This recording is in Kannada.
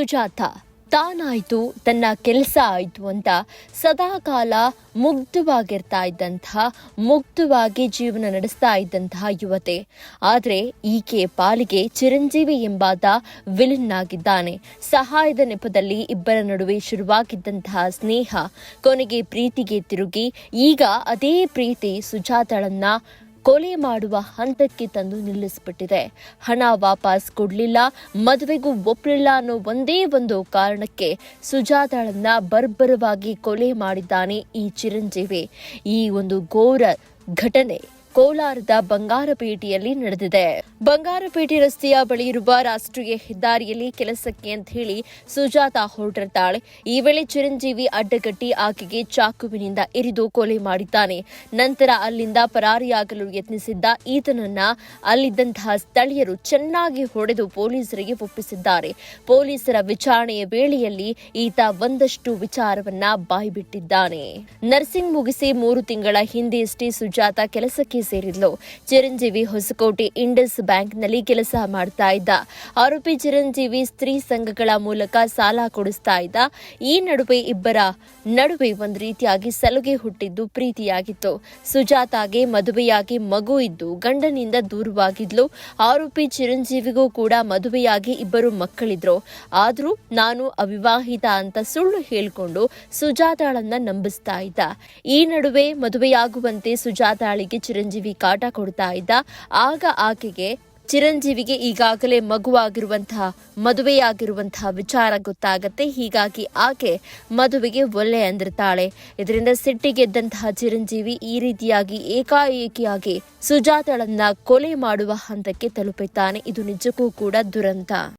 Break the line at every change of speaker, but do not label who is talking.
ಸುಜಾತ ತಾನಾಯ್ತು, ತನ್ನ ಕೆಲಸ ಆಯ್ತು ಅಂತ ಸದಾಕಾಲ ಮುಗ್ಧವಾಗಿ ಜೀವನ ನಡೆಸ್ತಾ ಇದ್ದಂತಹ ಯುವತೆ. ಆದರೆ ಈಕೆ ಪಾಲಿಗೆ ಚಿರಂಜೀವಿ ಎಂಬಾತ ವಿಲನ್ ಆಗಿದ್ದಾನೆ. ಸಹಾಯದ ನೆಪದಲ್ಲಿ ಇಬ್ಬರ ನಡುವೆ ಶುರುವಾಗಿದ್ದಂತಹ ಸ್ನೇಹ ಕೊನೆಗೆ ಪ್ರೀತಿಗೆ ತಿರುಗಿ ಈಗ ಅದೇ ಪ್ರೀತಿ ಸುಜಾತಳನ್ನ ಕೊಲೆ ಮಾಡುವ ಹಂತಕ್ಕೆ ತಂದು ನಿಲ್ಲಿಸಿಬಿಟ್ಟಿದೆ. ಹಣ ವಾಪಸ್ ಕೊಡಲಿಲ್ಲ, ಮದುವೆಗೂ ಒಪ್ಪಲಿಲ್ಲ ಅನ್ನೋ ಒಂದೇ ಒಂದು ಕಾರಣಕ್ಕೆ ಸುಜಾತಳನ್ನ ಬರ್ಬರವಾಗಿ ಕೊಲೆ ಮಾಡಿದ್ದಾನೆ ಈ ಚಿರಂಜೀವಿ. ಈ ಒಂದು ಘೋರ ಘಟನೆ ಕೋಲಾರದ ಬಂಗಾರಪೇಟೆಯಲ್ಲಿ ನಡೆದಿದೆ. ಬಂಗಾರಪೇಟೆ ರಸ್ತೆಯ ಬಳಿ ಇರುವ ರಾಷ್ಟ್ರೀಯ ಹೆದ್ದಾರಿಯಲ್ಲಿ ಕೆಲಸಕ್ಕೆ ಅಂತ ಹೇಳಿ ಸುಜಾತ ಹೊರಟಿರ್ತಾಳೆ. ಈ ವೇಳೆ ಚಿರಂಜೀವಿ ಅಡ್ಡಗಟ್ಟಿ ಆಕೆಗೆ ಚಾಕುವಿನಿಂದ ಇರಿದು ಕೊಲೆ ಮಾಡಿದ್ದಾನೆ. ನಂತರ ಅಲ್ಲಿಂದ ಪರಾರಿಯಾಗಲು ಯತ್ನಿಸಿದ್ದ ಈತನನ್ನ ಅಲ್ಲಿದ್ದಂತಹ ಸ್ಥಳೀಯರು ಚೆನ್ನಾಗಿ ಹೊಡೆದು ಪೊಲೀಸರಿಗೆ ಒಪ್ಪಿಸಿದ್ದಾರೆ. ಪೊಲೀಸರ ವಿಚಾರಣೆಯ ವೇಳೆಯಲ್ಲಿ ಈತ ಒಂದಷ್ಟು ವಿಚಾರವನ್ನ ಬಾಯ್ಬಿಟ್ಟಿದ್ದಾನೆ. ನರ್ಸಿಂಗ್ ಮುಗಿಸಿ 3 ತಿಂಗಳ ಹಿಂದೆಯಷ್ಟೇ ಸುಜಾತ ಕೆಲಸಕ್ಕೆ ಸೇರಿದ್ಲು. ಚಿರಂಜೀವಿ ಹೊಸಕೋಟೆ ಇಂಡಸ್ ಬ್ಯಾಂಕ್ನಲ್ಲಿ ಕೆಲಸ ಮಾಡ್ತಾ ಇದ್ದ. ಆರೋಪಿ ಚಿರಂಜೀವಿ ಸ್ತ್ರೀ ಸಂಘಗಳ ಮೂಲಕ ಸಾಲ ಕೊಡಿಸ್ತಾ ಇದ್ದ. ಈ ನಡುವೆ ಇಬ್ಬರ ನಡುವೆ ಒಂದು ರೀತಿಯಾಗಿ ಸಲುಗೆ ಹುಟ್ಟಿದ್ದು ಪ್ರೀತಿಯಾಗಿತ್ತು. ಸುಜಾತಾಗೆ ಮದುವೆಯಾಗಿ ಮಗು ಇದ್ದು ಗಂಡನಿಂದ ದೂರವಾಗಿದ್ಲು. ಆರೋಪಿ ಚಿರಂಜೀವಿಗೂ ಕೂಡ ಮದುವೆಯಾಗಿ ಇಬ್ಬರು ಮಕ್ಕಳಿದ್ರು. ಆದ್ರೂ ನಾನು ಅವಿವಾಹಿತ ಅಂತ ಸುಳ್ಳು ಹೇಳಿಕೊಂಡು ಸುಜಾತಾಳನ್ನ ನಂಬಿಸ್ತಾ ಇದ್ದ. ಈ ನಡುವೆ ಮದುವೆಯಾಗುವಂತೆ ಸುಜಾತಾಳಿಗೆ ಚಿರಂಜೀವಿ ಕಾಟ ಕೊಡ್ತಾ ಇದ್ದ. ಆಗ ಆಕೆಗೆ ಚಿರಂಜೀವಿಗೆ ಈಗಾಗಲೇ ಮದುವೆಯಾಗಿರುವಂತಹ ವಿಚಾರ ಗೊತ್ತಾಗತ್ತೆ. ಹೀಗಾಗಿ ಆಕೆ ಮದುವೆಗೆ ಒಲ್ಲೆ ಅಂದಿರ್ತಾಳೆ. ಇದರಿಂದ ಸಿಟ್ಟಿಗೆದ್ದಂತಹ ಚಿರಂಜೀವಿ ಈ ರೀತಿಯಾಗಿ ಏಕಾಏಕಿಯಾಗಿ ಸುಜಾತಳನ್ನ ಕೊಲೆ ಮಾಡುವ ಹಂತಕ್ಕೆ ತಲುಪಿದ್ದಾನೆ. ಇದು ನಿಜಕ್ಕೂ ಕೂಡ ದುರಂತ.